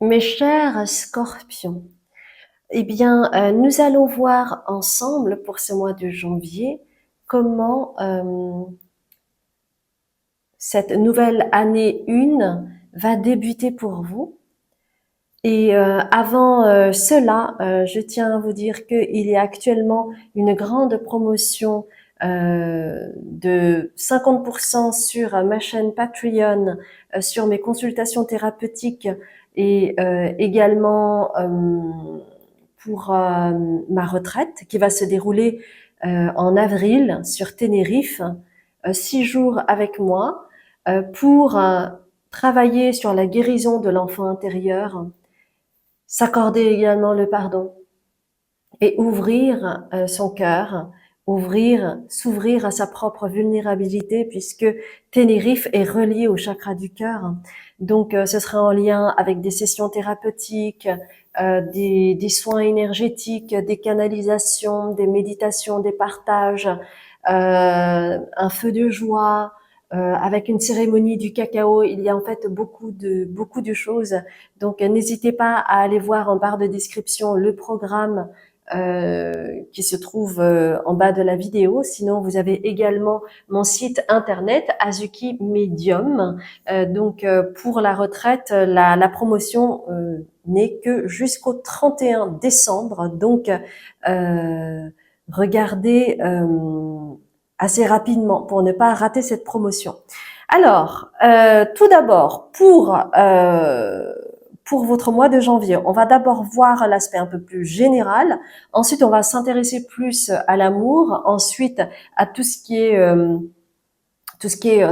Mes chers scorpions, eh bien, nous allons voir ensemble pour ce mois de janvier comment cette nouvelle année 1 va débuter pour vous. Et avant cela, je tiens à vous dire qu'il y a actuellement une grande promotion de 50% sur ma chaîne Patreon, sur mes consultations thérapeutiques et également pour ma retraite qui va se dérouler en avril sur Tenerife, 6 jours avec moi pour travailler sur la guérison de l'enfant intérieur, s'accorder également le pardon et ouvrir son cœur, s'ouvrir à sa propre vulnérabilité puisque Tenerife est relié au chakra du cœur. Donc ce sera en lien avec des sessions thérapeutiques, des soins énergétiques, des canalisations, des méditations, des partages, un feu de joie, avec une cérémonie du cacao. Il y a en fait beaucoup de choses. Donc n'hésitez pas à aller voir en barre de description le programme qui se trouve en bas de la vidéo. Sinon, vous avez également mon site internet Azuki Medium. Donc pour la retraite, la promotion n'est que jusqu'au 31 décembre. Donc regardez assez rapidement pour ne pas rater cette promotion. Alors, tout d'abord, pour votre mois de janvier, on va d'abord voir l'aspect un peu plus général. Ensuite, on va s'intéresser plus à l'amour. Ensuite, à tout ce qui est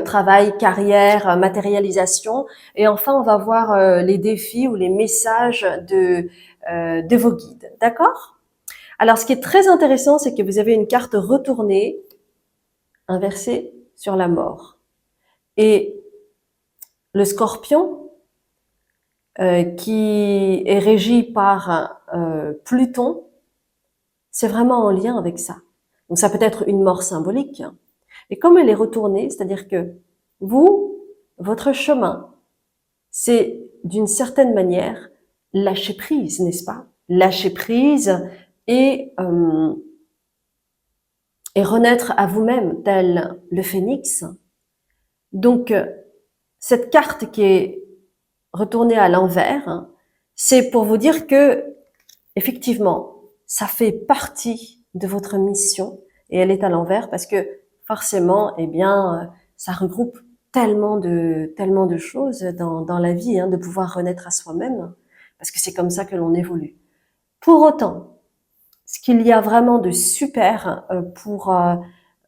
travail, carrière, matérialisation. Et enfin, on va voir les défis ou les messages de vos guides. D'accord? Alors, ce qui est très intéressant, c'est que vous avez une carte retournée, inversée sur la mort. Et le scorpion, qui est régi par Pluton, c'est vraiment en lien avec ça. Donc ça peut être une mort symbolique. Et comme elle est retournée, c'est-à-dire que vous, votre chemin, c'est d'une certaine manière lâcher prise, n'est-ce pas? Lâcher prise et renaître à vous-même, tel le phénix. Donc cette carte qui est retournée à l'envers, c'est pour vous dire que effectivement, ça fait partie de votre mission et elle est à l'envers parce que forcément, eh bien, ça regroupe tellement de choses dans la vie, hein, de pouvoir renaître à soi-même parce que c'est comme ça que l'on évolue. Pour autant, ce qu'il y a vraiment de super pour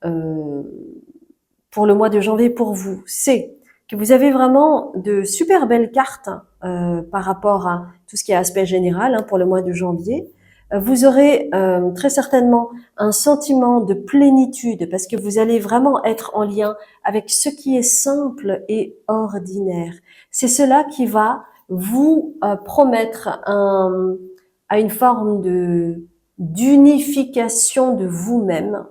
le mois de janvier pour vous, c'est que vous avez vraiment de super belles cartes par rapport à tout ce qui est aspect général, hein, pour le mois de janvier. Vous aurez très certainement un sentiment de plénitude parce que vous allez vraiment être en lien avec ce qui est simple et ordinaire. C'est cela qui va vous promettre à une forme d'unification de vous-même.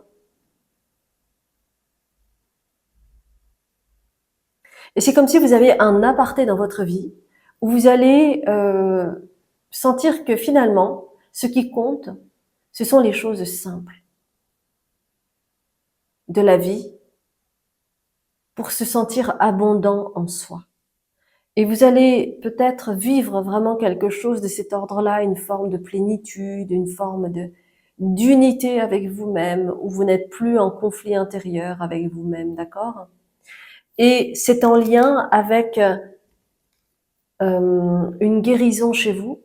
Et c'est comme si vous avez un aparté dans votre vie où vous allez sentir que finalement, ce qui compte, ce sont les choses simples de la vie pour se sentir abondant en soi. Et vous allez peut-être vivre vraiment quelque chose de cet ordre-là, une forme de plénitude, une forme d'unité avec vous-même, où vous n'êtes plus en conflit intérieur avec vous-même, d'accord? Et c'est en lien avec une guérison chez vous,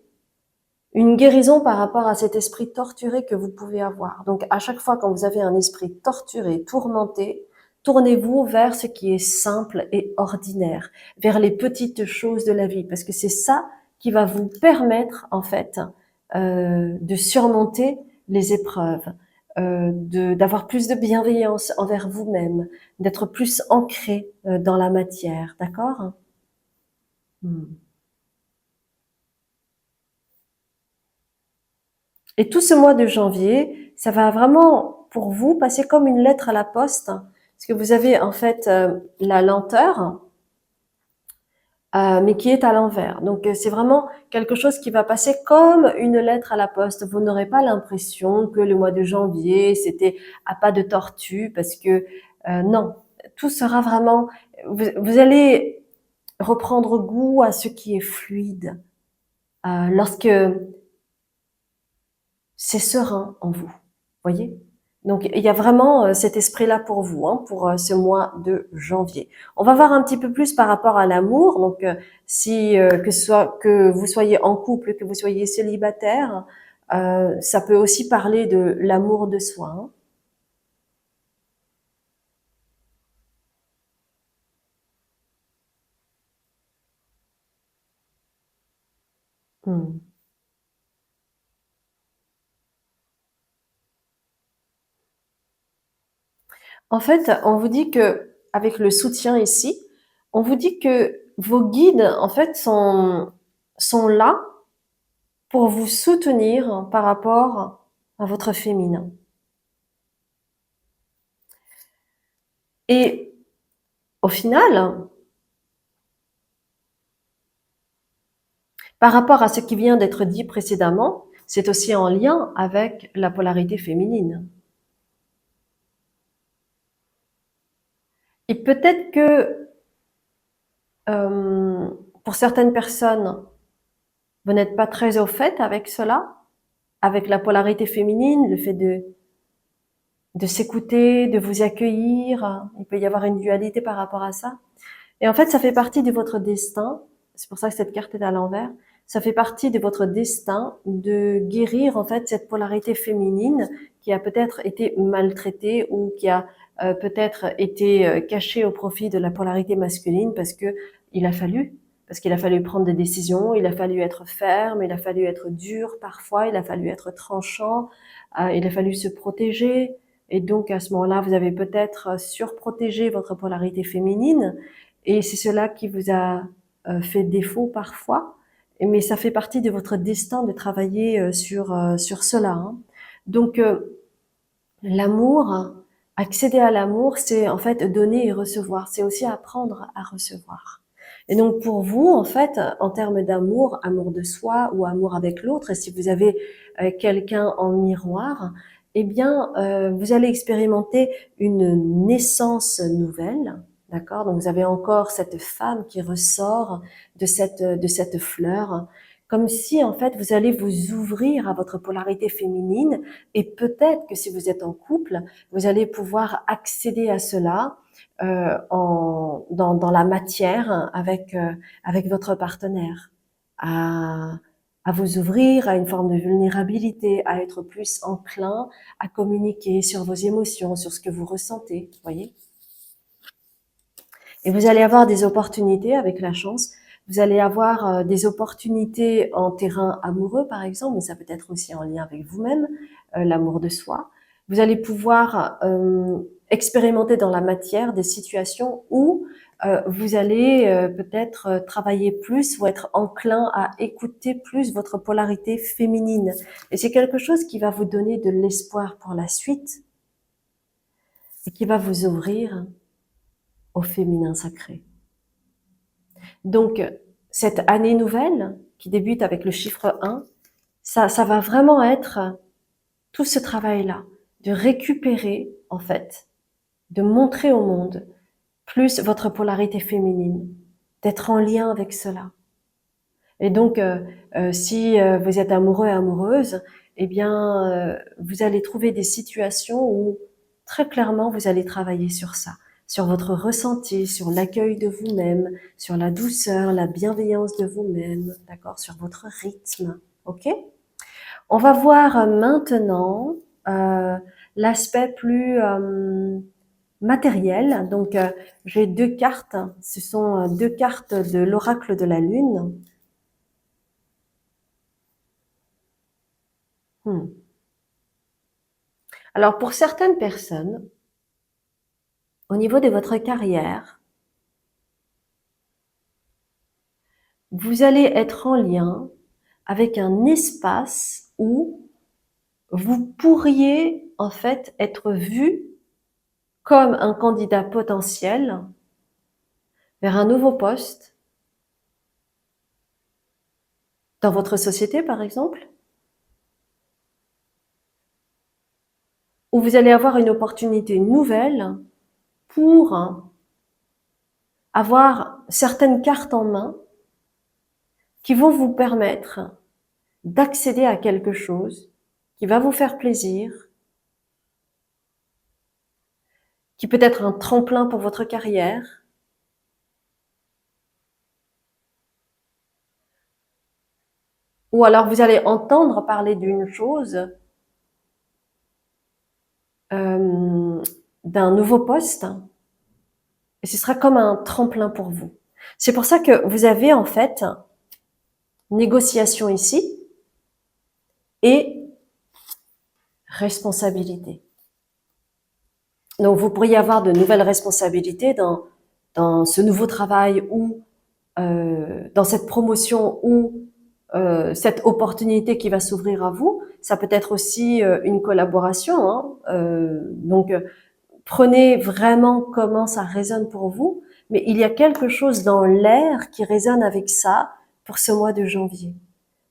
une guérison par rapport à cet esprit torturé que vous pouvez avoir. Donc à chaque fois quand vous avez un esprit torturé, tourmenté, tournez-vous vers ce qui est simple et ordinaire, vers les petites choses de la vie, parce que c'est ça qui va vous permettre en fait de surmonter les épreuves, d'avoir plus de bienveillance envers vous-même, d'être plus ancré dans la matière, d'accord? Et tout ce mois de janvier, ça va vraiment, pour vous, passer comme une lettre à la poste, parce que vous avez en fait la lenteur, mais qui est à l'envers. Donc c'est vraiment quelque chose qui va passer comme une lettre à la poste. Vous n'aurez pas l'impression que le mois de janvier, c'était à pas de tortue, parce que non, tout sera vraiment... vous allez reprendre goût à ce qui est fluide, lorsque c'est serein en vous, voyez. Donc il y a vraiment cet esprit-là pour vous, hein, pour ce mois de janvier. On va voir un petit peu plus par rapport à l'amour. Donc si que ce soit que vous soyez en couple, que vous soyez célibataire, ça peut aussi parler de l'amour de soi, hein. Hmm. En fait, on vous dit que, avec le soutien ici, on vous dit que vos guides, en fait, sont là pour vous soutenir par rapport à votre féminin. Et au final, par rapport à ce qui vient d'être dit précédemment, c'est aussi en lien avec la polarité féminine. Et peut-être que euh, pour certaines personnes, vous n'êtes pas très au fait avec cela, avec la polarité féminine, le fait de s'écouter, de vous accueillir. Il peut y avoir une dualité par rapport à ça. Et en fait, ça fait partie de votre destin. C'est pour ça que cette carte est à l'envers. Ça fait partie de votre destin de guérir en fait cette polarité féminine qui a peut-être été maltraitée ou qui a peut-être été cachée au profit de la polarité masculine il a fallu, parce qu'il a fallu prendre des décisions, il a fallu être ferme, il a fallu être dur parfois, il a fallu être tranchant, il a fallu se protéger. Et donc à ce moment-là, vous avez peut-être surprotégé votre polarité féminine et c'est cela qui vous a fait défaut parfois, mais ça fait partie de votre destin de travailler sur cela, hein. Donc l'amour, accéder à l'amour, c'est en fait donner et recevoir, c'est aussi apprendre à recevoir. Et donc pour vous, en fait, en termes d'amour, amour de soi ou amour avec l'autre, si vous avez quelqu'un en miroir, eh bien, vous allez expérimenter une naissance nouvelle, d'accord? Donc vous avez encore cette femme qui ressort de cette fleur, comme si en fait vous allez vous ouvrir à votre polarité féminine et peut-être que si vous êtes en couple, vous allez pouvoir accéder à cela dans la matière avec votre partenaire, à, à vous ouvrir à une forme de vulnérabilité, à être plus enclin à communiquer sur vos émotions, sur ce que vous ressentez, voyez. Et vous allez avoir des opportunités avec la chance. Vous allez avoir des opportunités en terrain amoureux, par exemple, mais ça peut être aussi en lien avec vous-même, l'amour de soi. Vous allez pouvoir expérimenter dans la matière des situations où vous allez peut-être travailler plus ou être enclin à écouter plus votre polarité féminine. Et c'est quelque chose qui va vous donner de l'espoir pour la suite et qui va vous ouvrir au féminin sacré. Donc, cette année nouvelle qui débute avec le chiffre 1, ça va vraiment être tout ce travail-là, de récupérer, en fait, de montrer au monde plus votre polarité féminine, d'être en lien avec cela. Et donc, si vous êtes amoureux et amoureuse, eh bien, vous allez trouver des situations où très clairement vous allez travailler sur ça, sur votre ressenti, sur l'accueil de vous-même, sur la douceur, la bienveillance de vous-même, d'accord, sur votre rythme, ok? On va voir maintenant euh, l'aspect plus matériel. Donc, j'ai deux cartes. Ce sont deux cartes de l'oracle de la Lune. Hmm. Alors, pour certaines personnes, au niveau de votre carrière, vous allez être en lien avec un espace où vous pourriez en fait être vu comme un candidat potentiel vers un nouveau poste dans votre société par exemple, où vous allez avoir une opportunité nouvelle pour avoir certaines cartes en main qui vont vous permettre d'accéder à quelque chose qui va vous faire plaisir, qui peut être un tremplin pour votre carrière, ou alors vous allez entendre parler d'une chose, euh, d'un nouveau poste, et ce sera comme un tremplin pour vous. C'est pour ça que vous avez en fait négociation ici et responsabilité. Donc vous pourriez avoir de nouvelles responsabilités dans ce nouveau travail ou dans cette promotion ou cette opportunité qui va s'ouvrir à vous. Ça peut être aussi une collaboration. Hein. Donc prenez vraiment comment ça résonne pour vous, mais il y a quelque chose dans l'air qui résonne avec ça pour ce mois de janvier.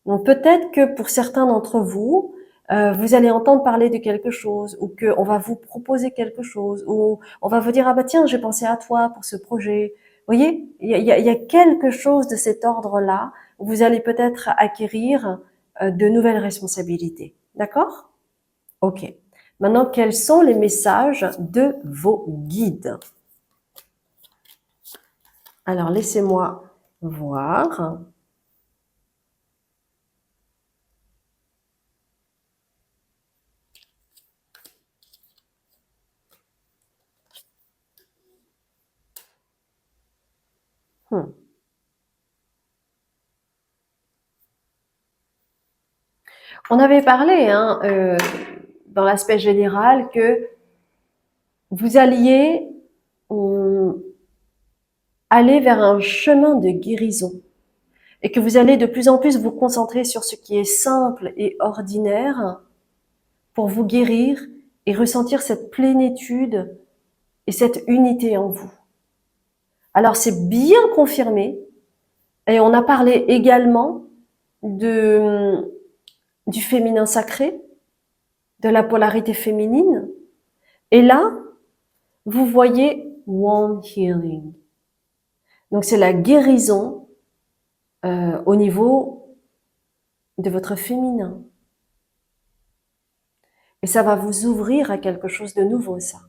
Donc peut-être que pour certains d'entre vous, vous allez entendre parler de quelque chose, ou qu'on va vous proposer quelque chose, ou on va vous dire ah bah tiens j'ai pensé à toi pour ce projet. Vous voyez, il y a quelque chose de cet ordre-là où vous allez peut-être acquérir de nouvelles responsabilités. D'accord? Ok. Maintenant, quels sont les messages de vos guides? Alors laissez-moi voir. Hmm. On avait parlé hein, dans l'aspect général que vous alliez aller vers un chemin de guérison et que vous allez de plus en plus vous concentrer sur ce qui est simple et ordinaire pour vous guérir et ressentir cette plénitude et cette unité en vous. Alors c'est bien confirmé et on a parlé également du féminin sacré, de la polarité féminine. Et là, vous voyez Wand Healing. Donc c'est la guérison au niveau de votre féminin. Et ça va vous ouvrir à quelque chose de nouveau, ça.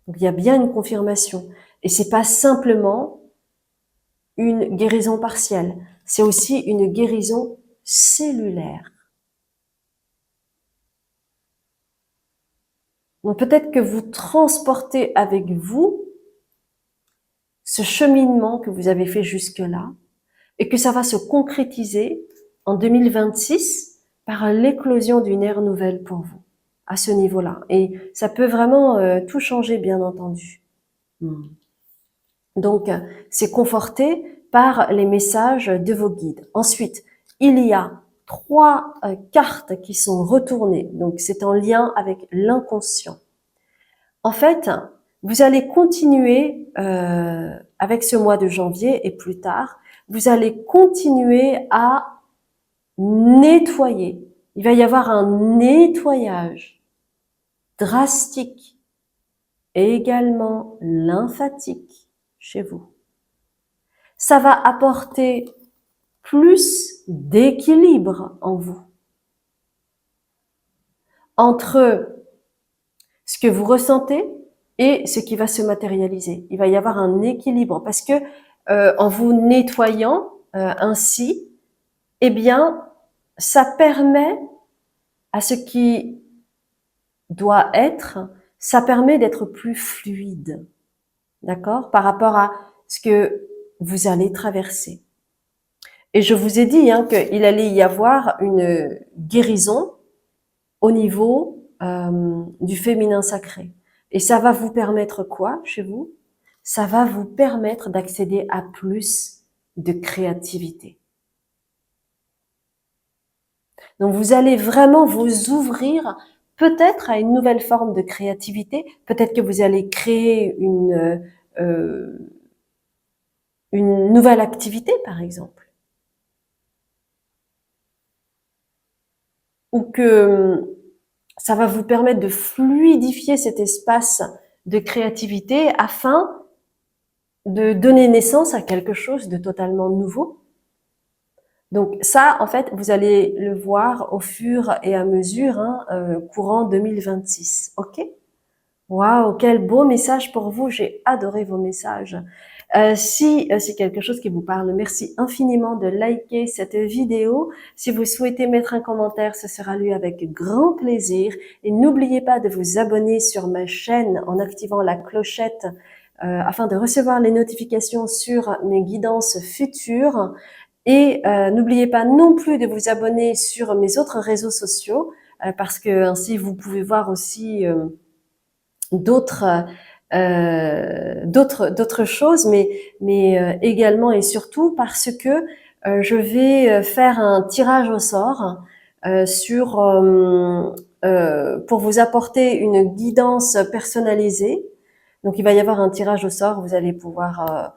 Donc il y a bien une confirmation. Et c'est pas simplement une guérison partielle, c'est aussi une guérison cellulaire. Donc peut-être que vous transportez avec vous ce cheminement que vous avez fait jusque-là et que ça va se concrétiser en 2026 par l'éclosion d'une ère nouvelle pour vous, à ce niveau-là. Et ça peut vraiment tout changer, bien entendu. Donc, c'est conforté par les messages de vos guides. Ensuite, il y a 3 cartes qui sont retournées. Donc, c'est en lien avec l'inconscient. En fait, vous allez continuer avec ce mois de janvier et plus tard, vous allez continuer à nettoyer. Il va y avoir un nettoyage drastique et également lymphatique chez vous. Ça va apporter plus d'équilibre en vous entre ce que vous ressentez et ce qui va se matérialiser. Il va y avoir un équilibre parce que en vous nettoyant ainsi, eh bien, ça permet à ce qui doit être, ça permet d'être plus fluide, d'accord, par rapport à ce que vous allez traverser. Et je vous ai dit hein, qu'il allait y avoir une guérison au niveau du féminin sacré. Et ça va vous permettre quoi chez vous? Ça va vous permettre d'accéder à plus de créativité. Donc vous allez vraiment vous ouvrir peut-être à une nouvelle forme de créativité. Peut-être que vous allez créer une nouvelle activité, par exemple. ou que ça va vous permettre de fluidifier cet espace de créativité afin de donner naissance à quelque chose de totalement nouveau. Donc ça, en fait, vous allez le voir au fur et à mesure, hein, courant 2026. Ok? Waouh, quel beau message pour vous. J'ai adoré vos messages. Si c'est quelque chose qui vous parle, merci infiniment de liker cette vidéo. Si vous souhaitez mettre un commentaire, ce sera lu avec grand plaisir. Et n'oubliez pas de vous abonner sur ma chaîne en activant la clochette afin de recevoir les notifications sur mes guidances futures. Et n'oubliez pas non plus de vous abonner sur mes autres réseaux sociaux parce que ainsi vous pouvez voir aussi d'autres d'autres choses, mais également et surtout parce que je vais faire un tirage au sort sur pour vous apporter une guidance personnalisée. Donc il va y avoir un tirage au sort, vous allez pouvoir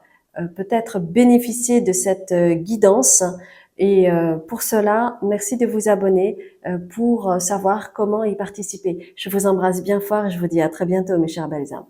peut-être bénéficier de cette guidance. Et pour cela, merci de vous abonner pour savoir comment y participer. Je vous embrasse bien fort et je vous dis à très bientôt, mes chers belles âmes.